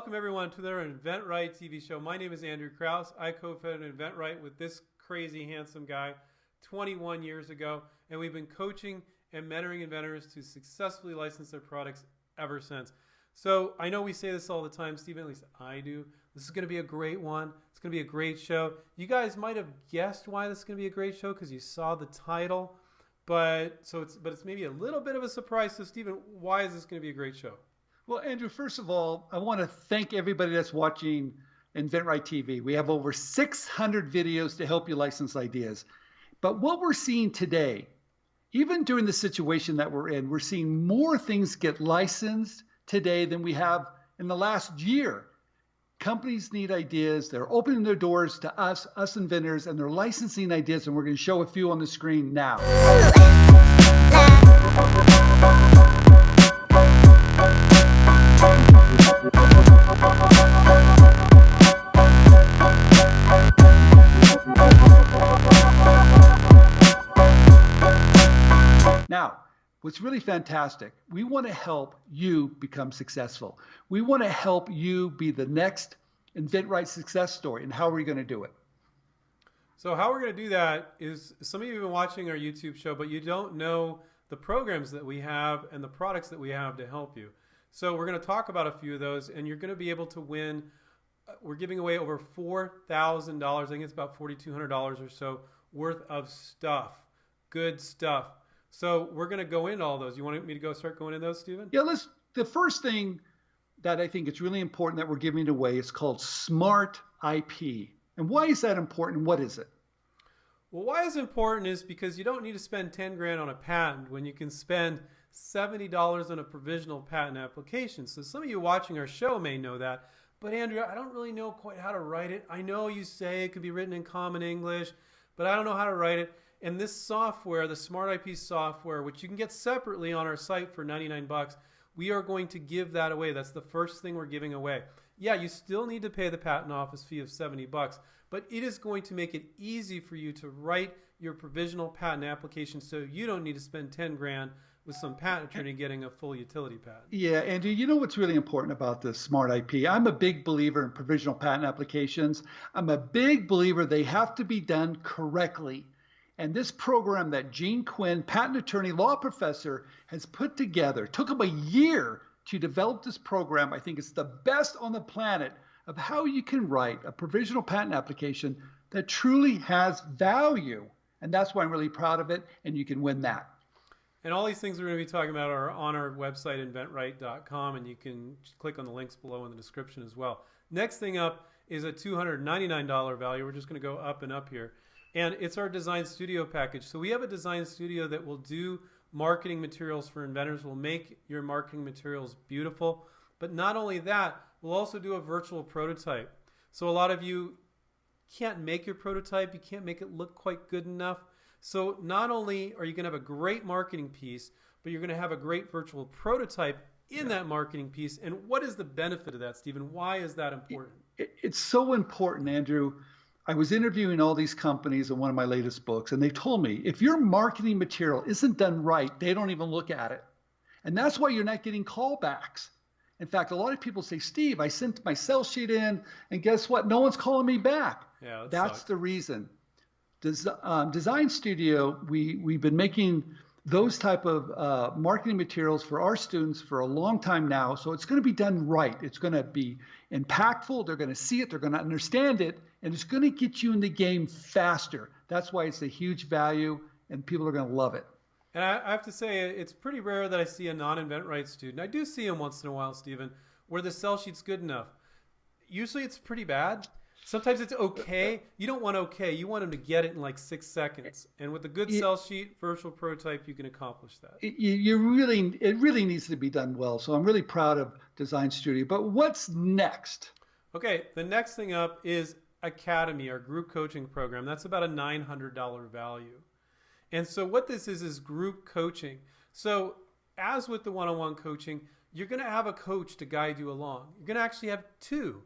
welcome everyone to their InventRight TV show. My name is Andrew Krause. I co-founded InventRight with this crazy handsome guy 21 years ago, and we've been coaching and mentoring inventors to successfully license their products ever since. So I know we say this all the time, Stephen, at least I do. This is going to be a great one. It's going to be a great show. You guys might have guessed why this is going to be a great show because you saw the title, but it's maybe a little bit of a surprise. So Stephen, why is this going to be a great show? Well, Andrew, first of all, I want to thank everybody that's watching InventRight TV. We have over 600 videos to help you license ideas. But what we're seeing today, even during the situation that we're in, we're seeing more things get licensed today than we have in the last year. Companies need ideas. They're opening their doors to us inventors, and they're licensing ideas, and we're going to show a few on the screen now. Now, what's really fantastic, we want to help you become successful. We want to help you be the next InventRight success story. And how are we going to do it? So how we're going to do that is, some of you have been watching our YouTube show, but you don't know the programs that we have and the products that we have to help you. So we're going to talk about a few of those, and you're going to be able to win. We're giving away over $4,000. I think it's about $4,200 or so worth of stuff, good stuff. So we're going to go into all those. You want me to start going into those, Stephen? Yeah, the first thing that I think it's really important that we're giving away is called Smart IP. And why is that important? What is it? Well, why it's important is because you don't need to spend 10 grand on a patent when you can spend $70 on a provisional patent application. So some of you watching our show may know that. But Andrew, I don't really know quite how to write it. I know you say it could be written in common English, but I don't know how to write it. And this software, the Smart IP software, which you can get separately on our site for $99, we are going to give that away. That's the first thing we're giving away. Yeah, you still need to pay the patent office fee of $70, but it is going to make it easy for you to write your provisional patent application so you don't need to spend 10 grand with some patent attorney getting a full utility patent. Yeah, Andrew, you know what's really important about the Smart IP? I'm a big believer in provisional patent applications. I'm a big believer they have to be done correctly. And this program that Gene Quinn, patent attorney, law professor, has put together, took him a year to develop this program. I think it's the best on the planet of how you can write a provisional patent application that truly has value. And that's why I'm really proud of it, and you can win that. And all these things we're going to be talking about are on our website, inventright.com, and you can click on the links below in the description as well. Next thing up is a $299 value. We're just going to go up and up here. And it's our design studio package. So we have a design studio that will do marketing materials for inventors. We'll make your marketing materials beautiful. But not only that, we'll also do a virtual prototype. So a lot of you can't make your prototype. You can't make it look quite good enough. So not only are you going to have a great marketing piece, but you're going to have a great virtual prototype in that marketing piece. And what is the benefit of that, Stephen? Why is that important? It's so important, Andrew. I was interviewing all these companies in one of my latest books, and they told me if your marketing material isn't done right, they don't even look at it. And that's why you're not getting callbacks. In fact, a lot of people say, Steve, I sent my sales sheet in, and guess what? No one's calling me back. Yeah, that's the reason. Design Studio, we've been making those type of marketing materials for our students for a long time now. So it's going to be done right. It's going to be impactful. They're going to see it. They're going to understand it. And it's going to get you in the game faster. That's why it's a huge value, and people are going to love it. And I have to say, it's pretty rare that I see a non-InventRight student. I do see them once in a while, Stephen, where the sell sheet's good enough. Usually it's pretty bad. Sometimes it's okay. You don't want okay. You want them to get it in like 6 seconds. And with a good sell sheet, virtual prototype, you can accomplish that. It really needs to be done well. So I'm really proud of Design Studio. But what's next? Okay, the next thing up is Academy, our group coaching program. That's about a $900 value. And so what this is group coaching. So as with the one-on-one coaching, you're going to have a coach to guide you along. You're going to actually have two.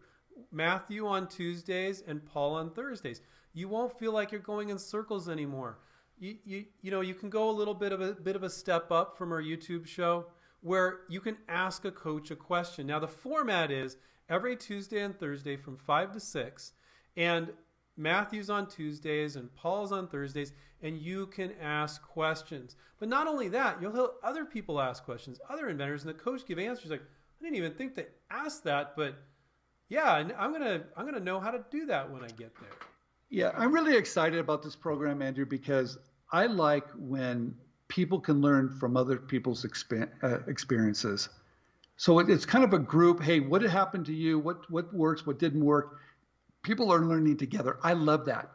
Matthew on Tuesdays and Paul on Thursdays. You won't feel like you're going in circles anymore. You know, you can go a little bit of a step up from our YouTube show. where you can ask a coach a question. Now, the format is every Tuesday and Thursday from 5 to 6, and Matthew's on Tuesdays and Paul's on Thursdays, and you can ask questions. But not only that, you'll have other people ask questions, other inventors, and the coach give answers like, I didn't even think to ask that, but yeah, and I'm gonna know how to do that when I get there. Yeah, I'm really excited about this program, Andrew, because I like when people can learn from other people's experiences. So it's kind of a group. Hey, what had happened to you? What works? What didn't work? People are learning together. I love that.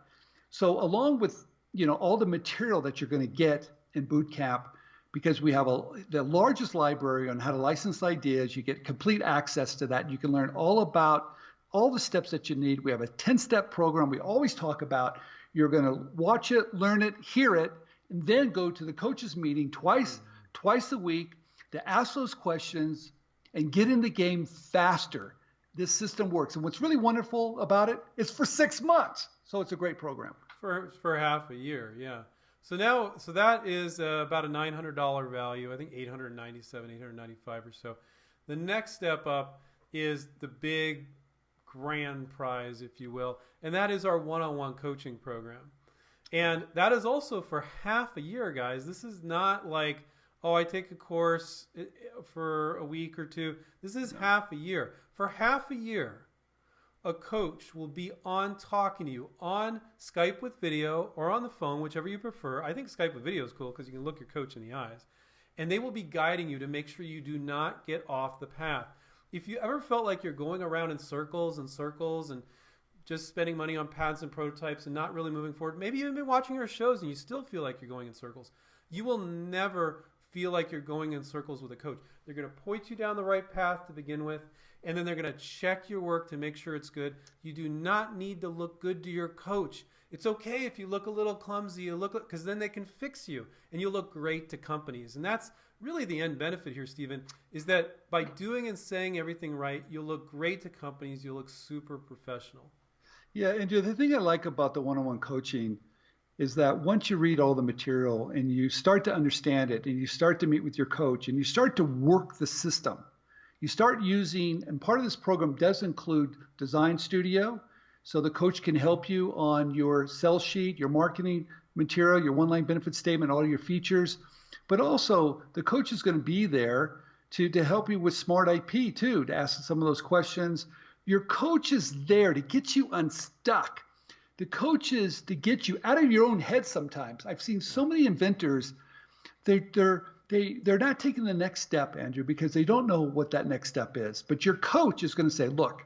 So along with all the material that you're going to get in boot camp, because we have the largest library on how to license ideas, you get complete access to that. You can learn all about all the steps that you need. We have a 10-step program we always talk about. You're going to watch it, learn it, hear it, and then go to the coaches meeting twice a week to ask those questions and get in the game faster. This system works. And what's really wonderful about it is for 6 months. So it's a great program. For half a year, yeah. So that is about a $900 value. I think $897, $895 or so. The next step up is the big grand prize, if you will, and that is our one-on-one coaching program. And that is also for half a year, guys. This is not like, oh, I take a course for a week or two. This is half a year. For half a year, a coach will be on talking to you on Skype with video or on the phone, whichever you prefer. I think Skype with video is cool because you can look your coach in the eyes. And they will be guiding you to make sure you do not get off the path. If you ever felt like you're going around in circles and circles and just spending money on pads and prototypes and not really moving forward, maybe you've been watching our shows and you still feel like you're going in circles, you will never feel like you're going in circles with a coach. They're going to point you down the right path to begin with, and then they're going to check your work to make sure it's good. You do not need to look good to your coach. It's okay if you look a little clumsy, because then they can fix you and you look great to companies. And that's really the end benefit here, Stephen, is that by doing and saying everything right, you'll look great to companies. You'll look super professional. Yeah, and the thing I like about the one-on-one coaching is that once you read all the material and you start to understand it and you start to meet with your coach and you start to work the system, you start using, and part of this program does include Design Studio, so the coach can help you on your sell sheet, your marketing material, your one-line benefit statement, all your features. But also, the coach is going to be there to help you with Smart IP too, to ask some of those questions. Your coach is there to get you unstuck. The coach is to get you out of your own head sometimes. I've seen so many inventors, they're not taking the next step, Andrew, because they don't know what that next step is. But your coach is going to say, look,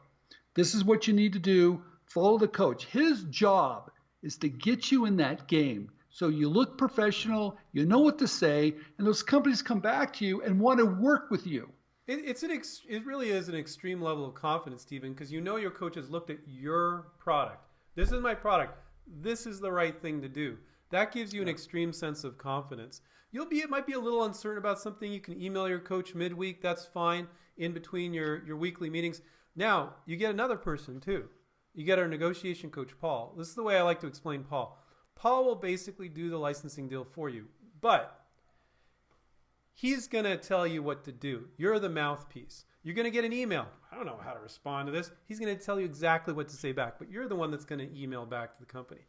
this is what you need to do. Follow the coach. His job is to get you in that game. So you look professional, you know what to say, and those companies come back to you and want to work with you. It really is an extreme level of confidence, Stephen, because you know your coach has looked at your product. This is my product. This is the right thing to do. That gives you an extreme sense of confidence. It might be a little uncertain about something. You can email your coach midweek. That's fine in between your weekly meetings. Now, you get another person too. You get our negotiation coach, Paul. This is the way I like to explain Paul. Paul will basically do the licensing deal for you, but he's going to tell you what to do. You're the mouthpiece. You're going to get an email. I don't know how to respond to this. He's going to tell you exactly what to say back, but you're the one that's going to email back to the company.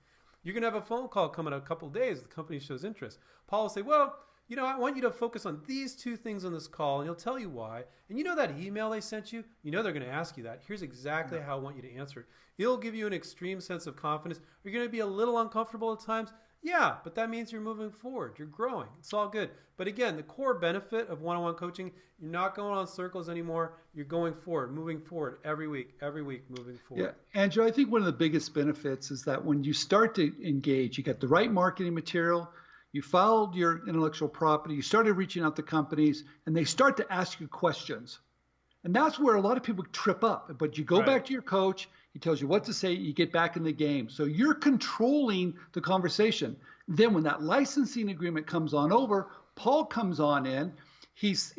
You're going to have a phone call come in a couple of days. The company shows interest. Paul will say, well, I want you to focus on these two things on this call, and he'll tell you why. And you know that email they sent you? You know they're going to ask you that. Here's exactly how I want you to answer it. It'll give you an extreme sense of confidence. You're going to be a little uncomfortable at times. Yeah, but that means you're moving forward. You're growing. It's all good. But again, the core benefit of one-on-one coaching, you're not going on circles anymore. You're going forward, moving forward every week, moving forward. Yeah, Andrew, I think one of the biggest benefits is that when you start to engage, you get the right marketing material, you filed your intellectual property, you started reaching out to companies, and they start to ask you questions. And that's where a lot of people trip up. But you go back to your coach, he tells you what to say, you get back in the game. So you're controlling the conversation. Then when that licensing agreement comes on over, Paul comes on in. He's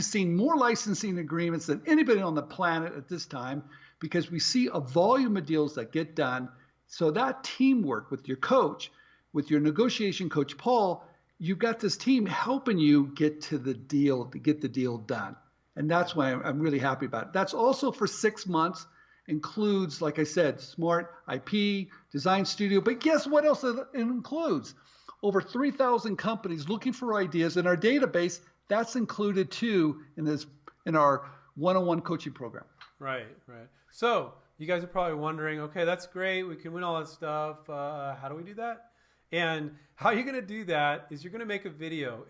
seen more licensing agreements than anybody on the planet at this time, because we see a volume of deals that get done. So that teamwork with your coach, with your negotiation coach, Paul, you've got this team helping you get to the deal, to get the deal done. And that's why I'm really happy about it. That's also for 6 months, includes, like I said, Smart IP, Design Studio. But guess what else it includes? Over 3,000 companies looking for ideas in our database. That's included too in our one-on-one coaching program. Right. So you guys are probably wondering, okay, that's great. We can win all that stuff. How do we do that? And how you're going to do that is you're going to make a video.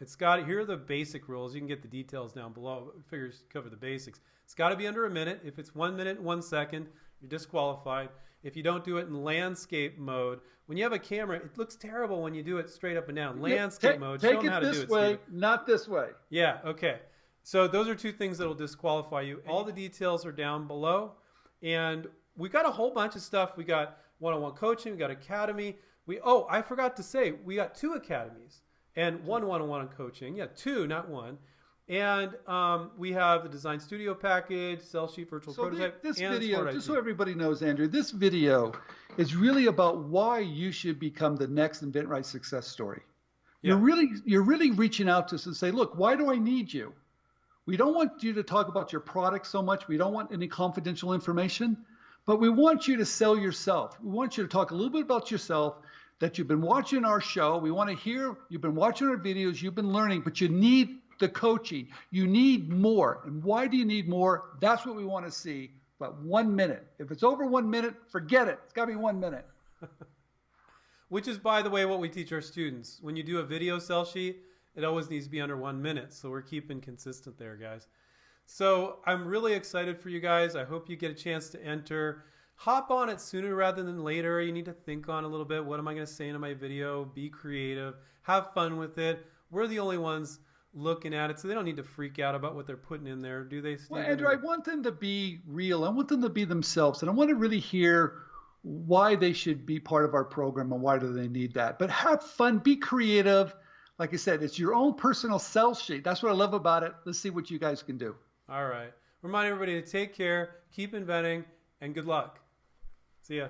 Here are the basic rules. You can get the details down below. Figures cover the basics. It's got to be under a minute. If it's 1 minute, 1 second, you're disqualified. If you don't do it in landscape mode, when you have a camera, it looks terrible when you do it straight up and down. Landscape mode, show them how to do it. Take it this way, not this way. Yeah, okay. So those are 2 things that will disqualify you. All the details are down below. And we got a whole bunch of stuff. We got one-on-one coaching. We got academy. I forgot to say, we got 2 academies and 1 one-on-one coaching. Yeah, 2, not 1. And we have the Design Studio package, Sell Sheet, Virtual Prototype, this and video, Smart just IP. so everybody knows, Andrew, this video is really about why you should become the next InventRight success story. Yeah. You're really reaching out to us and say, look, why do I need you? We don't want you to talk about your product so much. We don't want any confidential information, but we want you to sell yourself. We want you to talk a little bit about yourself, that you've been watching our show. We want to hear you've been watching our videos, you've been learning, but you need the coaching. You need more. And why do you need more? That's what we want to see. But 1 minute. If it's over 1 minute, forget it. It's got to be 1 minute. Which is, by the way, what we teach our students. When you do a video sell sheet, it always needs to be under 1 minute. So we're keeping consistent there, guys. So I'm really excited for you guys. I hope you get a chance to enter. Hop on it sooner rather than later. You need to think on a little bit. What am I going to say in my video? Be creative. Have fun with it. We're the only ones looking at it, so they don't need to freak out about what they're putting in there, do they, Steve? Well, Andrew, I want them to be real. I want them to be themselves, and I want to really hear why they should be part of our program and why do they need that. But have fun. Be creative. Like I said, it's your own personal sell sheet. That's what I love about it. Let's see what you guys can do. All right. Remind everybody to take care, keep inventing, and good luck. See ya.